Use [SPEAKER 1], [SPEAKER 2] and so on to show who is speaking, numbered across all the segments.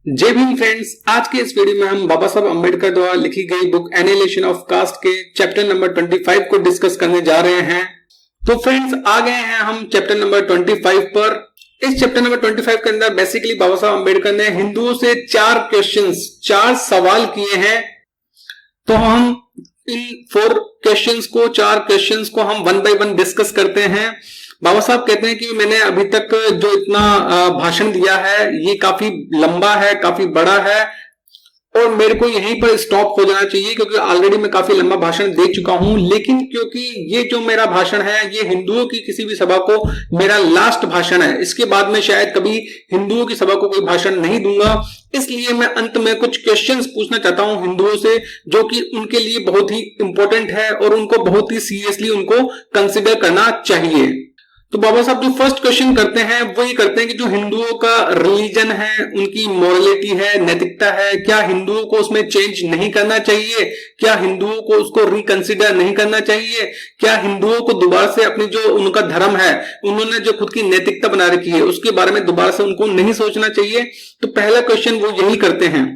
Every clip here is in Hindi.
[SPEAKER 1] जय भीम फ्रेंड्स, आज के इस वीडियो में हम बाबा साहब अम्बेडकर द्वारा लिखी गई बुक एनिहिलेशन ऑफ कास्ट के चैप्टर नंबर 25 को डिस्कस करने जा रहे हैं। तो फ्रेंड्स, आ गए हैं हम चैप्टर नंबर 25 पर। इस चैप्टर नंबर 25 के अंदर बेसिकली बाबा साहब अम्बेडकर ने हिंदुओं से चार सवाल किए हैं। तो हम इन चार क्वेश्चंस को हम वन बाय वन डिस्कस करते हैं। बाबा साहब कहते हैं कि मैंने अभी तक जो इतना भाषण दिया है ये काफी लंबा है, काफी बड़ा है और मेरे को यहीं पर स्टॉप हो जाना चाहिए क्योंकि ऑलरेडी मैं काफी लंबा भाषण दे चुका हूं। लेकिन क्योंकि ये जो मेरा भाषण है ये हिंदुओं की किसी भी सभा को मेरा लास्ट भाषण है, इसके बाद मैं शायद कभी हिंदुओं की सभा को कोई भाषण नहीं दूंगा, इसलिए मैं अंत में कुछ क्वेश्चंस पूछना चाहता हूं हिंदुओं से जो कि उनके लिए बहुत ही इंपॉर्टेंट है और उनको बहुत ही सीरियसली उनको कंसिडर करना चाहिए। तो बाबा साहब जो फर्स्ट क्वेश्चन करते हैं वो ये करते हैं कि जो हिंदुओं का रिलीजन है, उनकी मोरलिटी है, नैतिकता है, क्या हिंदुओं को उसमें चेंज नहीं करना चाहिए? क्या हिंदुओं को उसको रिकंसिडर नहीं करना चाहिए? क्या हिंदुओं को दोबारा से अपनी जो उनका धर्म है, उन्होंने जो खुद की नैतिकता बना रखी है उसके बारे में दोबारा से उनको नहीं सोचना चाहिए? तो पहला क्वेश्चन वो यही करते हैं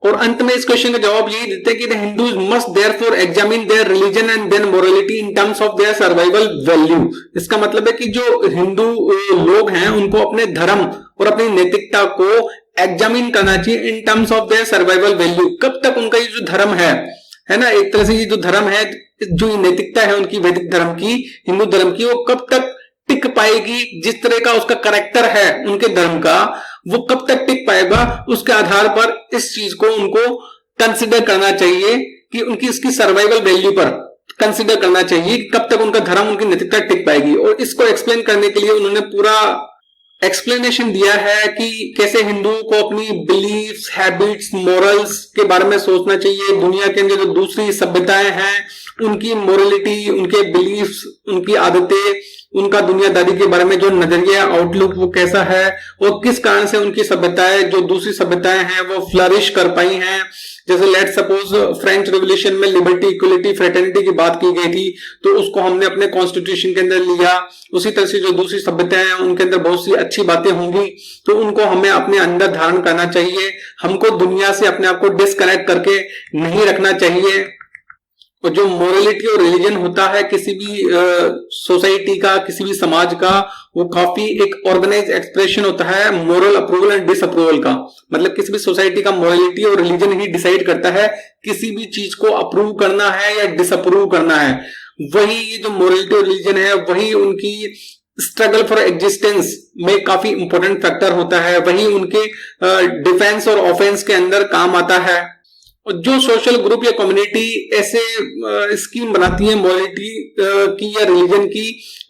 [SPEAKER 1] और अंत में इस क्वेश्चन का जवाब यही देते हैं कि the Hindus must therefore examine their religion and their morality in terms of their survival value. इसका मतलब है कि जो हिंदू लोग हैं उनको अपने धर्म और अपनी नैतिकता को एग्जामिन करना चाहिए इन terms of their survival value. कब तक उनका ये जो धर्म है ना, एक तरह से ये जो धर्म है, जो नैतिकता है उनकी वैदिक धर्म की, हिंदू धर्म की, वो कब तक टिक पाएगी? जिस तरह का उसका कैरेक्टर है उनके धर्म का, वो कब तक टिक पाएगा, उसके आधार पर इस चीज को उनको कंसिडर करना चाहिए कि उनकी इसकी सर्वाइवल वैल्यू पर कंसिडर करना चाहिए कि कब तक उनका धर्म, उनकी नैतिकता टिक पाएगी। और इसको एक्सप्लेन करने के लिए उन्होंने पूरा एक्सप्लेनेशन दिया है कि कैसे हिंदुओं को अपनी बिलीफ्स, हैबिट्स, मॉरल्स के बारे में सोचना चाहिए। दुनिया के अंदर जो दूसरी सभ्यताएं हैं उनकी मोरलिटी, उनके बिलीफ्स, उनकी आदतें, उनका दुनियादारी के बारे में जो नजरिया, आउटलुक वो कैसा है और किस कारण से उनकी सभ्यताएं, जो दूसरी सभ्यताएं हैं, वो फ्लरिश कर पाई हैं। जैसे लेट सपोज फ्रेंच रेवोल्यूशन में लिबर्टी, इक्वलिटी, फ्रेटर्निटी की बात की गई थी तो उसको हमने अपने कॉन्स्टिट्यूशन के अंदर लिया। उसी तरह से जो दूसरी सभ्यताएं हैं उनके अंदर बहुत सी अच्छी बातें होंगी तो उनको हमें अपने अंदर धारण करना चाहिए। हमको दुनिया से अपने आप को डिस्कनेक्ट करके नहीं रखना चाहिए। और जो मोरलिटी और रिलीजन होता है किसी भी सोसाइटी का, किसी भी समाज का, वो काफी एक ऑर्गेनाइज एक्सप्रेशन होता है मोरल अप्रूवल एंड डिसअप्रूवल का। मतलब किसी भी सोसाइटी का मोरलिटी और रिलीजन ही डिसाइड करता है किसी भी चीज को अप्रूव करना है या डिसअप्रूव करना है। वही ये जो मोरलिटी और रिलीजन है वही उनकी स्ट्रगल फॉर एग्जिस्टेंस में काफी इंपॉर्टेंट फैक्टर होता है, वही उनके डिफेंस और ऑफेंस के अंदर काम आता है। और जो सोशल ग्रुप या कम्युनिटी ऐसे स्कीम बनाती है मोरलिटी की या रिलीजन की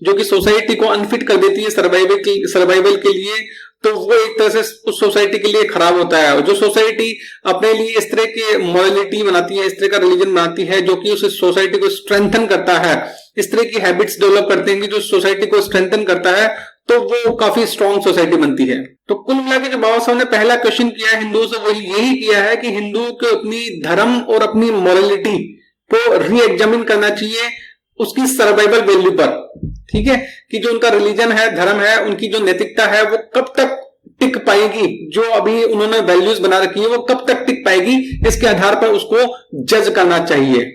[SPEAKER 1] जो कि सोसाइटी को अनफिट कर देती है सर्वाइवल के लिए, तो वो एक तरह से उस सोसाइटी के लिए खराब होता है। और जो सोसाइटी अपने लिए इस तरह की मोरलिटी बनाती है, इस तरह का रिलीजन बनाती है जो कि उस सोसाइटी को स्ट्रेंथन करता है, इस तरह की हैबिट्स डेवलप करते हैं कि जो सोसाइटी को स्ट्रेंथन करता है, तो वो काफी स्ट्रॉन्ग सोसाइटी बनती है। तो कुल मिलाकर जो बाबा साहब ने पहला क्वेश्चन किया है हिंदुओं से वो यही किया है कि हिंदुओं को अपनी धर्म और अपनी मोरलिटी को री एग्जामिन करना चाहिए उसकी सर्वाइवल वैल्यू पर। ठीक है, कि जो उनका रिलीजन है, धर्म है, उनकी जो नैतिकता है वो कब तक टिक पाएगी, जो अभी उन्होंने वैल्यूज बना रखी है वो कब तक टिक पाएगी, इसके आधार पर उसको जज करना चाहिए।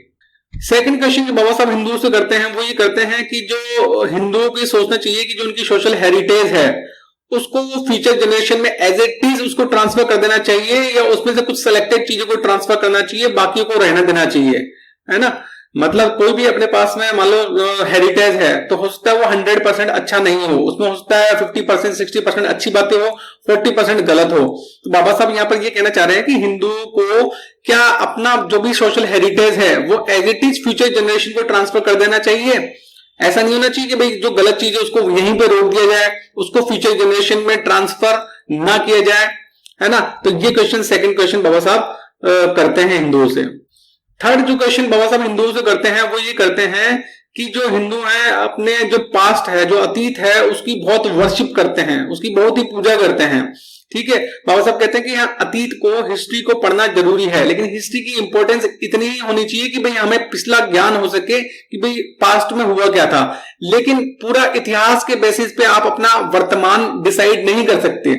[SPEAKER 1] सेकंड क्वेश्चन जो बाबा साहब हिंदुओं से करते हैं वो ये करते हैं कि जो हिंदुओं को सोचना चाहिए कि जो उनकी सोशल हेरिटेज है उसको वो फ्यूचर जनरेशन में एज इट इज उसको ट्रांसफर कर देना चाहिए या उसमें से कुछ सिलेक्टेड चीजों को ट्रांसफर करना चाहिए, बाकी को रहना देना चाहिए, है ना। मतलब कोई भी अपने पास में मान लो हेरिटेज है तो हो सकता है वो 100% अच्छा नहीं हो, उसमें हो सकता है 50% 60% अच्छी बातें हो, 40% गलत हो। तो बाबा साहब यहाँ पर ये कहना चाह रहे हैं कि हिंदुओं को क्या अपना जो भी सोशल हेरिटेज है वो as it is future generation को ट्रांसफर कर देना चाहिए। ऐसा नहीं होना चाहिए कि भाई जो गलत चीज है उसको यहीं पे रोक दिया जाए, उसको फ्यूचर जनरेशन में ट्रांसफर ना किया जाए, है ना। तो ये क्वेश्चन, सेकंड क्वेश्चन बाबा साहब करते हैं हिंदुओं से। थर्ड जो क्वेश्चन बाबा साहब हिंदुओं से करते हैं वो ये करते हैं कि जो हिंदू हैं अपने जो पास्ट है, जो अतीत है, उसकी बहुत वर्शिप करते हैं, उसकी बहुत ही पूजा करते हैं। ठीक है, बाबा साहब कहते हैं कि यहाँ अतीत को, हिस्ट्री को पढ़ना जरूरी है, लेकिन हिस्ट्री की इंपॉर्टेंस इतनी ही होनी चाहिए कि भाई हमें पिछला ज्ञान हो सके कि भाई पास्ट में हुआ क्या था, लेकिन पूरा इतिहास के बेसिस पे आप अपना वर्तमान डिसाइड नहीं कर सकते।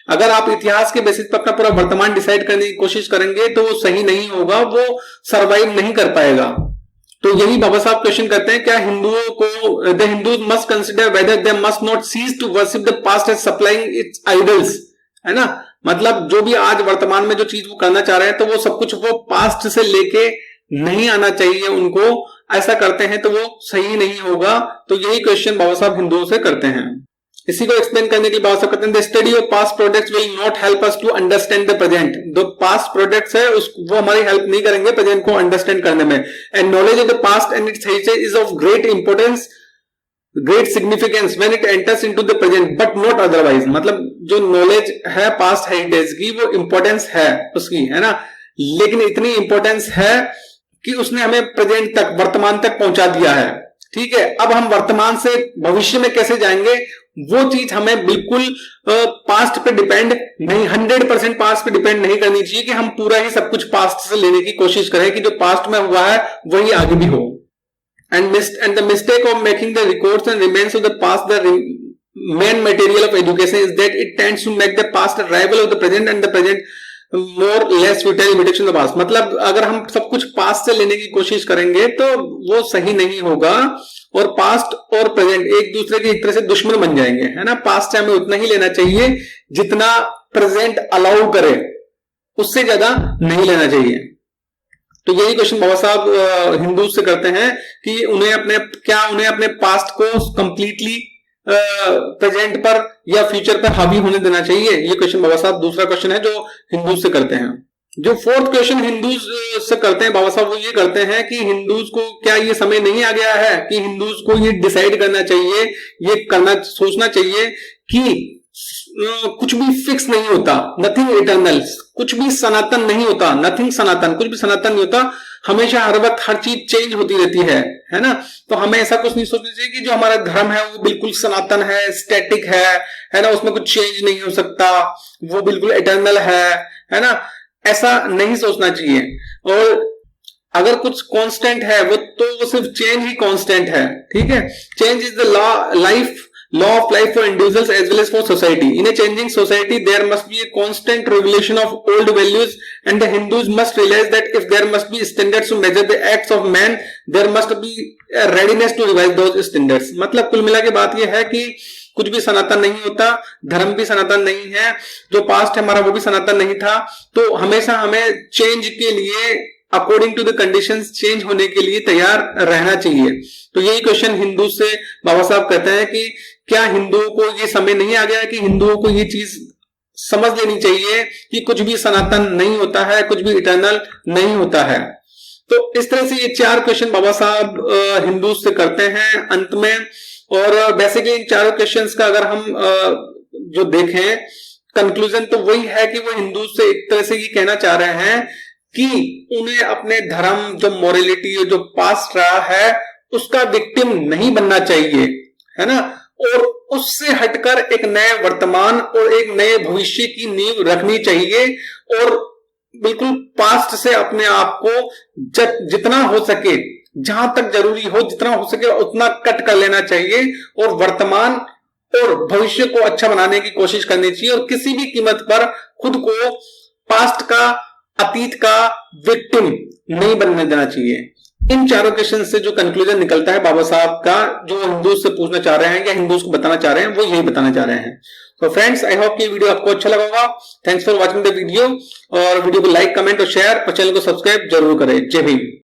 [SPEAKER 1] अगर आप इतिहास के बेसिस पर अपना पूरा वर्तमान डिसाइड करने की कोशिश करेंगे तो वो सही नहीं होगा, वो सरवाइव नहीं कर पाएगा। तो यही बाबा साहब क्वेश्चन करते हैं, क्या हिंदुओं को the Hindus must consider whether they must not cease to worship the past as supplying its idols, है ना। मतलब जो भी आज वर्तमान में जो चीज वो करना चाह रहे हैं तो वो सब कुछ वो पास्ट से लेके नहीं आना चाहिए उनको, ऐसा करते हैं तो वो सही नहीं होगा। तो यही क्वेश्चन बाबा साहब हिंदुओं से करते हैं। इसी को एक्सप्लेन करने के लिए बाबा साहब कहते हैं, the study of past products will not help us to understand the present. जो पास्ट प्रोडक्ट्स है वो हमारी हेल्प नहीं करेंगे प्रेजेंट को अंडरस्टैंड करने में। And knowledge of the past and it's heritage is of great importance, great significance when it enters into the present but not otherwise. मतलब जो नॉलेज है पास्ट हेरिटेज की वो इंपॉर्टेंस है उसकी, है ना, लेकिन इतनी इंपॉर्टेंस है कि उसने हमें प्रेजेंट तक, वर्तमान तक पहुंचा दिया है। ठीक है, अब हम वर्तमान से भविष्य में कैसे जाएंगे वो चीज हमें बिल्कुल पास्ट पे डिपेंड नहीं, 100% पास्ट पे डिपेंड नहीं करनी चाहिए कि हम पूरा ही सब कुछ पास्ट से लेने की कोशिश करें कि जो पास्ट में हुआ है वही आगे भी हो। And the mistake of making the records and remains of the past the main material of education is that it tends to make the past a rival of the present and the present more less futile imitation of the past। मतलब अगर हम सब कुछ पास्ट से लेने की कोशिश करेंगे तो वो सही नहीं होगा और पास्ट और प्रेजेंट एक दूसरे के एक तरह से दुश्मन बन जाएंगे, है ना। पास्ट से हमें उतना ही लेना चाहिए जितना प्रेजेंट अलाउ करे, उससे ज्यादा नहीं लेना चाहिए। तो यही क्वेश्चन बाबा साहब हिंदू से करते हैं कि उन्हें अपने पास्ट को कंप्लीटली प्रेजेंट पर या फ्यूचर पर हावी होने देना चाहिए। ये क्वेश्चन बाबा साहब दूसरा क्वेश्चन है जो हिंदू से करते हैं। जो फोर्थ क्वेश्चन हिंदूज से करते हैं बाबा साहब वो ये करते हैं कि हिंदूज को क्या ये समय नहीं आ गया है कि हिंदूज को ये डिसाइड करना चाहिए, ये सोचना चाहिए कि कुछ भी फिक्स नहीं होता, नथिंग इटर्नल, कुछ भी सनातन नहीं होता, नथिंग सनातन, कुछ भी सनातन नहीं होता, हमेशा हर वक्त हर चीज चेंज होती रहती है ना। तो हमें ऐसा कुछ नहीं सोचना चाहिए कि जो हमारा धर्म है वो बिल्कुल सनातन है, स्टैटिक है ना, उसमें कुछ चेंज नहीं हो सकता, वो बिल्कुल इटर्नल है ना, ऐसा नहीं सोचना चाहिए। और अगर कुछ कांस्टेंट है वो सिर्फ चेंज ही कांस्टेंट है। ठीक है, change is the law of life for individuals as well as for society. In a changing society there must be a constant revelation of old values and the Hindus must realize that if there must be standards to measure the acts of man there must be a readiness to revise those standards। मतलब कुल मिला के बात यह है कि कुछ भी सनातन नहीं होता, धर्म भी सनातन नहीं है, जो पास्ट है हमारा वो भी सनातन नहीं था, तो हमेशा हमें चेंज के लिए according to the conditions change होने के लिए तैयार रहना चाहिए। तो यही क्वेश्चन हिंदू से बाबा साहब कहते हैं कि क्या हिंदुओं को ये समय नहीं आ गया है कि हिंदुओं को ये चीज समझ लेनी चाहिए कि कुछ भी सनातन नहीं होता है, कुछ भी इटर्नल नहीं होता है। तो इस तरह से ये 4 क्वेश्चन बाबा साहब हिंदू से करते हैं अंत में। और बेसिकली इन 4 क्वेश्चंस का अगर हम जो देखें कंक्लूजन तो वही है कि वो हिंदू से एक तरह से ये कहना चाह रहे हैं कि उन्हें अपने धर्म, जो मोरलिटी, जो पास्ट रहा है उसका विक्टिम नहीं बनना चाहिए, है ना, और उससे हटकर एक नए वर्तमान और एक नए भविष्य की नींव रखनी चाहिए और बिल्कुल पास्ट से अपने आप को जितना हो सके, जहां तक जरूरी हो, जितना हो सके उतना कट कर लेना चाहिए और वर्तमान और भविष्य को अच्छा बनाने की कोशिश करनी चाहिए और किसी भी कीमत पर खुद को पास्ट का, अतीत का विक्टिम नहीं बनने देना चाहिए। इन 4 क्वेश्चन से जो कंक्लूजन निकलता है बाबा साहब का, जो हिंदू से पूछना चाह रहे हैं या हिंदू को बताना चाह रहे हैं, वो यही बताना चाह रहे हैं। तो फ्रेंड्स, आई होप कि वीडियो आपको अच्छा लगा होगा। Thanks for watching the video, और वीडियो को लाइक, कमेंट और शेयर और चैनल को सब्सक्राइब जरूर करें। जय भीम।